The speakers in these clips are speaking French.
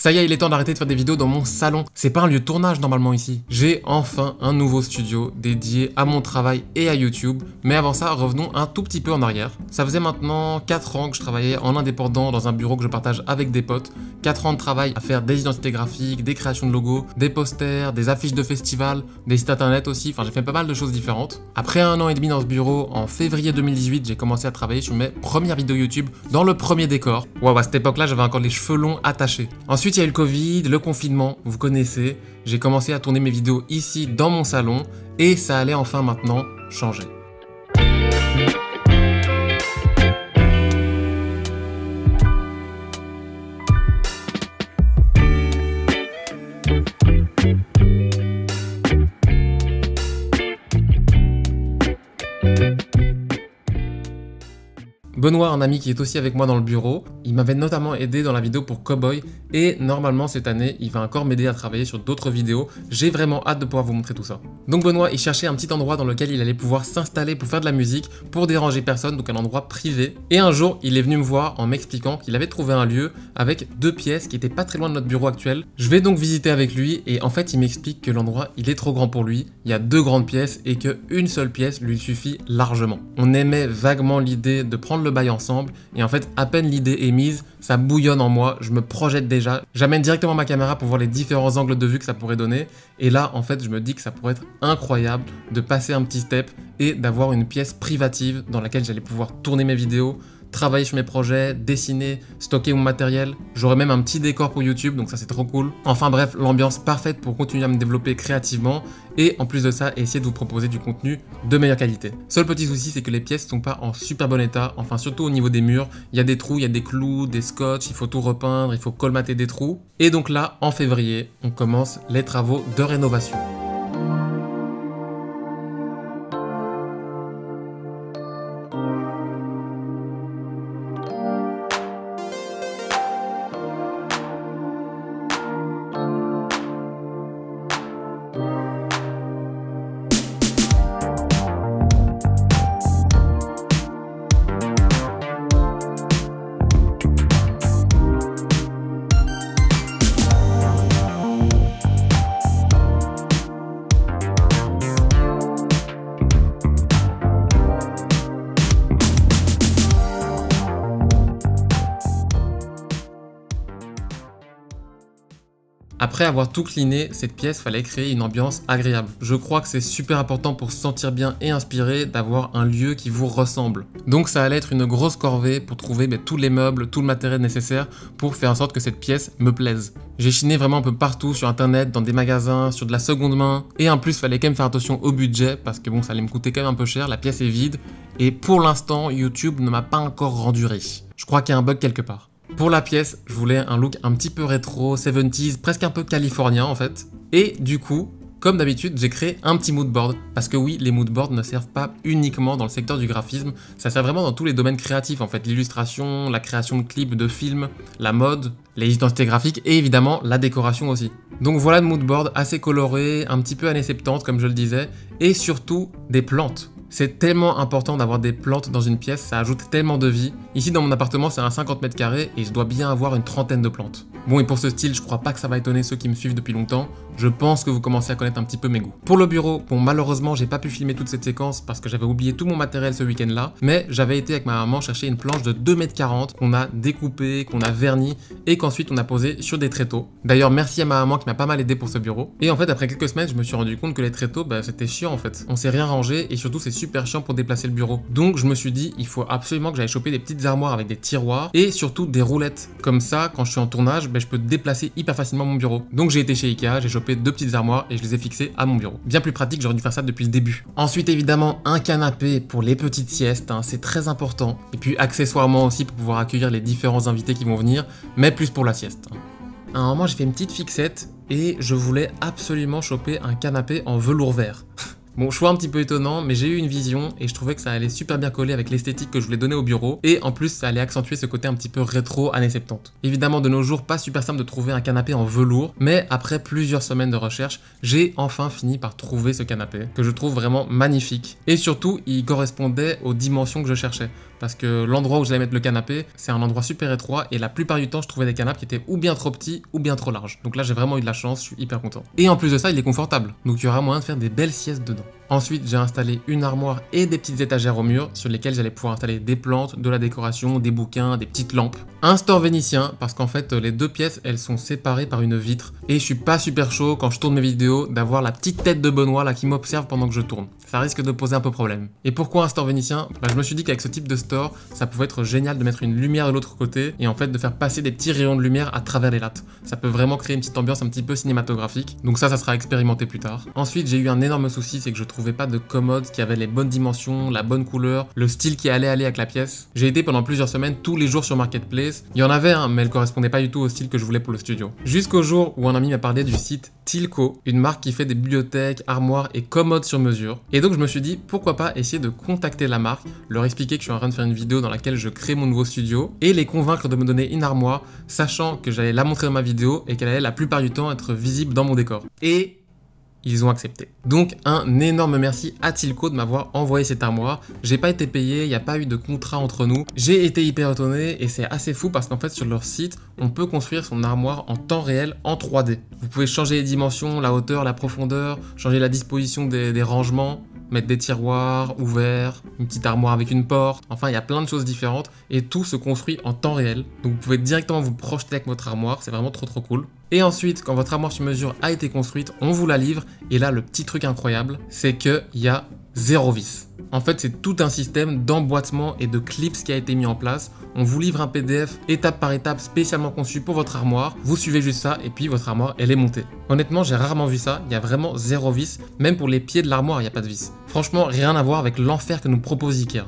Ça y est, il est temps d'arrêter de faire des vidéos dans mon salon. C'est pas un lieu de tournage normalement ici. J'ai enfin un nouveau studio dédié à mon travail et à YouTube. Mais avant ça, revenons un tout petit peu en arrière. Ça faisait maintenant 4 ans que je travaillais en indépendant dans un bureau que je partage avec des potes. 4 ans de travail à faire des identités graphiques, des créations de logos, des posters, des affiches de festivals, des sites internet aussi. Enfin, j'ai fait pas mal de choses différentes. Après 1 an et demi dans ce bureau, en février 2018, j'ai commencé à travailler sur mes premières vidéos YouTube dans le premier décor. Waouh, à cette époque-là, j'avais encore les cheveux longs attachés. Ensuite, il y a eu le Covid, le confinement, vous connaissez. J'ai commencé à tourner mes vidéos ici dans mon salon et ça allait enfin maintenant changer. Benoît, un ami qui est aussi avec moi dans le bureau, il m'avait notamment aidé dans la vidéo pour Cowboy et normalement cette année, il va encore m'aider à travailler sur d'autres vidéos. J'ai vraiment hâte de pouvoir vous montrer tout ça. Donc Benoît, il cherchait un petit endroit dans lequel il allait pouvoir s'installer pour faire de la musique, pour déranger personne, donc un endroit privé. Et un jour, il est venu me voir en m'expliquant qu'il avait trouvé un lieu avec 2 pièces qui étaient pas très loin de notre bureau actuel. Je vais donc visiter avec lui et en fait, il m'explique que l'endroit, il est trop grand pour lui. Il y a 2 grandes pièces et qu'une seule pièce lui suffit largement. On aimait vaguement l'idée de prendre le bail ensemble et en fait à peine l'idée est mise, ça bouillonne en moi, je me projette déjà, j'amène directement ma caméra pour voir les différents angles de vue que ça pourrait donner et là en fait je me dis que ça pourrait être incroyable de passer un petit step et d'avoir une pièce privative dans laquelle j'allais pouvoir tourner mes vidéos, travailler sur mes projets, dessiner, stocker mon matériel. J'aurais même un petit décor pour YouTube, donc ça c'est trop cool. Enfin bref, l'ambiance parfaite pour continuer à me développer créativement et en plus de ça, essayer de vous proposer du contenu de meilleure qualité. Seul petit souci, c'est que les pièces sont pas en super bon état, enfin surtout au niveau des murs. Il y a des trous, il y a des clous, des scotch, il faut tout repeindre, il faut colmater des trous. Et donc là, en février, on commence les travaux de rénovation. Après avoir tout cleané, cette pièce, fallait créer une ambiance agréable. Je crois que c'est super important pour se sentir bien et inspiré d'avoir un lieu qui vous ressemble. Donc ça allait être une grosse corvée pour trouver tous les meubles, tout le matériel nécessaire pour faire en sorte que cette pièce me plaise. J'ai chiné vraiment un peu partout sur internet, dans des magasins, sur de la seconde main. Et en plus, il fallait quand même faire attention au budget parce que bon, ça allait me coûter quand même un peu cher, la pièce est vide. Et pour l'instant, YouTube ne m'a pas encore rendu riche. Je crois qu'il y a un bug quelque part. Pour la pièce, je voulais un look un petit peu rétro, 70s, presque un peu californien en fait. Et du coup, comme d'habitude, j'ai créé un petit moodboard. Parce que oui, les moodboards ne servent pas uniquement dans le secteur du graphisme, ça sert vraiment dans tous les domaines créatifs en fait. L'illustration, la création de clips, de films, la mode, les identités graphiques et évidemment la décoration aussi. Donc voilà le moodboard assez coloré, un petit peu années 70 comme je le disais, et surtout des plantes. C'est tellement important d'avoir des plantes dans une pièce, ça ajoute tellement de vie. Ici dans mon appartement c'est un 50 mètres carrés et je dois bien avoir une trentaine de plantes. Bon et pour ce style je crois pas que ça va étonner ceux qui me suivent depuis longtemps, je pense que vous commencez à connaître un petit peu mes goûts. Pour le bureau, bon malheureusement j'ai pas pu filmer toute cette séquence parce que j'avais oublié tout mon matériel ce week-end là, mais j'avais été avec ma maman chercher une planche de 2,40 m qu'on a découpée, qu'on a vernie et qu'ensuite on a posé sur des tréteaux. D'ailleurs merci à ma maman qui m'a pas mal aidé pour ce bureau. Et en fait après quelques semaines je me suis rendu compte que les tréteaux c'était chiant en fait. On s'est rien rangé et surtout c'est super chiant pour déplacer le bureau. Donc je me suis dit il faut absolument que j'aille choper des petites armoires avec des tiroirs et surtout des roulettes. Comme ça quand je suis en tournage je peux déplacer hyper facilement mon bureau. Donc j'ai été chez Ikea, j'ai chopé 2 petites armoires et je les ai fixées à mon bureau. Bien plus pratique, j'aurais dû faire ça depuis le début. Ensuite évidemment un canapé pour les petites siestes, c'est très important. Et puis accessoirement aussi pour pouvoir accueillir les différents invités qui vont venir, mais plus pour la sieste. À un moment j'ai fait une petite fixette et je voulais absolument choper un canapé en velours vert. Bon, choix un petit peu étonnant, mais j'ai eu une vision et je trouvais que ça allait super bien coller avec l'esthétique que je voulais donner au bureau. Et en plus, ça allait accentuer ce côté un petit peu rétro années 70. Évidemment, de nos jours, pas super simple de trouver un canapé en velours, mais après plusieurs semaines de recherche, j'ai enfin fini par trouver ce canapé, que je trouve vraiment magnifique. Et surtout, il correspondait aux dimensions que je cherchais. Parce que l'endroit où j'allais mettre le canapé, c'est un endroit super étroit et la plupart du temps, je trouvais des canapes qui étaient ou bien trop petits ou bien trop larges. Donc là, j'ai vraiment eu de la chance, je suis hyper content. Et en plus de ça, il est confortable. Donc il y aura moyen de faire des belles siestes dedans. Ensuite, j'ai installé une armoire et des petites étagères au mur sur lesquelles j'allais pouvoir installer des plantes, de la décoration, des bouquins, des petites lampes. Un store vénitien parce qu'en fait, les deux pièces, elles sont séparées par une vitre. Et je suis pas super chaud quand je tourne mes vidéos d'avoir la petite tête de Benoît là qui m'observe pendant que je tourne. Ça risque de poser un peu problème. Et pourquoi un store vénitien? Je me suis dit qu'avec ce type de store, ça pouvait être génial de mettre une lumière de l'autre côté et en fait de faire passer des petits rayons de lumière à travers les lattes. Ça peut vraiment créer une petite ambiance un petit peu cinématographique. Donc ça sera expérimenté plus tard. Ensuite, j'ai eu un énorme souci, c'est que je trouvais pas de commode qui avait les bonnes dimensions, la bonne couleur, le style qui allait aller avec la pièce. J'ai été pendant plusieurs semaines tous les jours sur Marketplace. Il y en avait un, mais elle correspondait pas du tout au style que je voulais pour le studio. Jusqu'au jour où un ami m'a parlé du site Tilco, une marque qui fait des bibliothèques, armoires et commodes sur mesure. Et donc je me suis dit pourquoi pas essayer de contacter la marque, leur expliquer que je suis en train de faire une vidéo dans laquelle je crée mon nouveau studio et les convaincre de me donner une armoire, sachant que j'allais la montrer dans ma vidéo et qu'elle allait la plupart du temps être visible dans mon décor. Et ils ont accepté. Donc un énorme merci à Tilco de m'avoir envoyé cette armoire. J'ai pas été payé, il n'y a pas eu de contrat entre nous. J'ai été hyper étonné et c'est assez fou parce qu'en fait sur leur site, on peut construire son armoire en temps réel en 3D. Vous pouvez changer les dimensions, la hauteur, la profondeur, changer la disposition des rangements, mettre des tiroirs ouverts, une petite armoire avec une porte, enfin il y a plein de choses différentes et tout se construit en temps réel. Donc vous pouvez directement vous projeter avec votre armoire, c'est vraiment trop cool. Et ensuite, quand votre armoire sur mesure a été construite, on vous la livre et là le petit truc incroyable, c'est qu'il y a 0 vis. En fait, c'est tout un système d'emboîtement et de clips qui a été mis en place. On vous livre un PDF étape par étape spécialement conçu pour votre armoire. Vous suivez juste ça et puis votre armoire, elle est montée. Honnêtement, j'ai rarement vu ça. Il y a vraiment 0 vis. Même pour les pieds de l'armoire, il n'y a pas de vis. Franchement, rien à voir avec l'enfer que nous propose Ikea.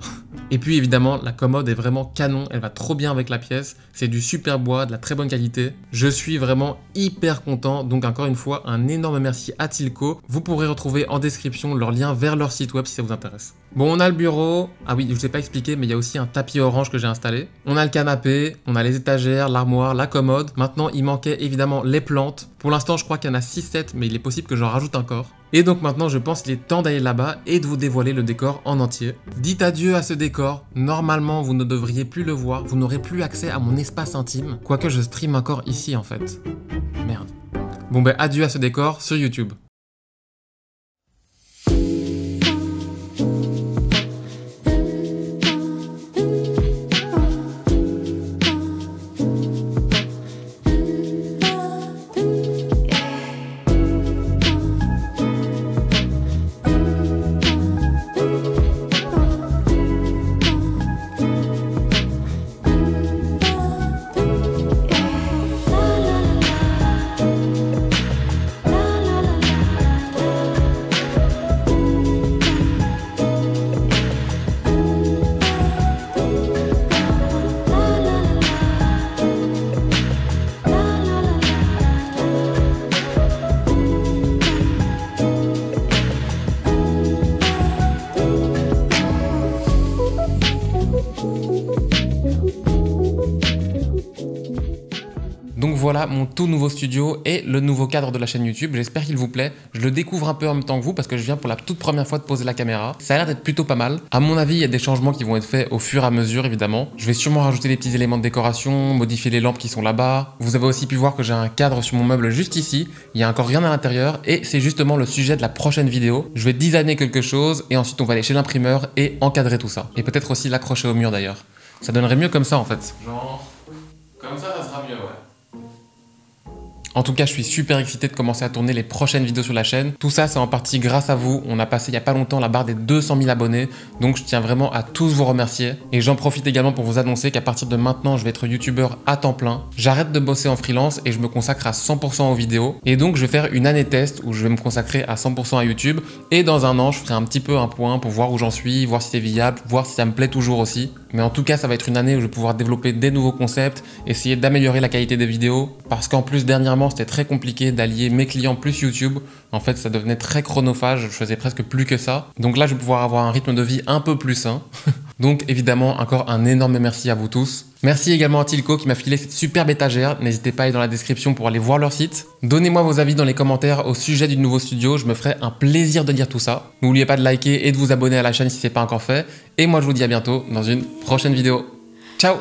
Et puis évidemment, la commode est vraiment canon, elle va trop bien avec la pièce, c'est du super bois, de la très bonne qualité. Je suis vraiment hyper content, donc encore une fois, un énorme merci à Tilco. Vous pourrez retrouver en description leur lien vers leur site web si ça vous intéresse. Bon, on a le bureau, ah oui, je vous ai pas expliqué, mais il y a aussi un tapis orange que j'ai installé. On a le canapé, on a les étagères, l'armoire, la commode. Maintenant, il manquait évidemment les plantes. Pour l'instant, je crois qu'il y en a 6-7, mais il est possible que j'en rajoute encore. Et donc maintenant, je pense qu'il est temps d'aller là-bas et de vous dévoiler le décor en entier. Dites adieu à ce décor. Normalement, vous ne devriez plus le voir. Vous n'aurez plus accès à mon espace intime. Quoique je stream encore ici, en fait. Merde. Bon ben, adieu à ce décor sur YouTube. Donc voilà mon tout nouveau studio et le nouveau cadre de la chaîne YouTube. J'espère qu'il vous plaît. Je le découvre un peu en même temps que vous parce que je viens pour la toute première fois de poser la caméra. Ça a l'air d'être plutôt pas mal. À mon avis, il y a des changements qui vont être faits au fur et à mesure évidemment. Je vais sûrement rajouter des petits éléments de décoration, modifier les lampes qui sont là-bas. Vous avez aussi pu voir que j'ai un cadre sur mon meuble juste ici. Il n'y a encore rien à l'intérieur et c'est justement le sujet de la prochaine vidéo. Je vais designer quelque chose et ensuite on va aller chez l'imprimeur et encadrer tout ça. Et peut-être aussi l'accrocher au mur d'ailleurs. Ça donnerait mieux comme ça en fait. Genre, comme ça sera mieux, ouais. En tout cas, je suis super excité de commencer à tourner les prochaines vidéos sur la chaîne. Tout ça, c'est en partie grâce à vous. On a passé il n'y a pas longtemps la barre des 200 000 abonnés. Donc, je tiens vraiment à tous vous remercier. Et j'en profite également pour vous annoncer qu'à partir de maintenant, je vais être youtubeur à temps plein. J'arrête de bosser en freelance et je me consacre à 100% aux vidéos. Et donc, je vais faire une année test où je vais me consacrer à 100% à YouTube. Et dans un an, je ferai un petit peu un point pour voir où j'en suis, voir si c'est viable, voir si ça me plaît toujours aussi. Mais en tout cas, ça va être une année où je vais pouvoir développer des nouveaux concepts, essayer d'améliorer la qualité des vidéos, parce qu'en plus dernièrement c'était très compliqué d'allier mes clients plus YouTube. En fait, ça devenait très chronophage, je faisais presque plus que ça. Donc là, je vais pouvoir avoir un rythme de vie un peu plus sain. Donc évidemment, encore un énorme merci à vous tous. Merci également à Tilco qui m'a filé cette superbe étagère. N'hésitez pas à aller dans la description pour aller voir leur site. Donnez-moi vos avis dans les commentaires au sujet du nouveau studio, je me ferai un plaisir de lire tout ça. N'oubliez pas de liker et de vous abonner à la chaîne si ce n'est pas encore fait. Et moi je vous dis à bientôt dans une prochaine vidéo. Ciao!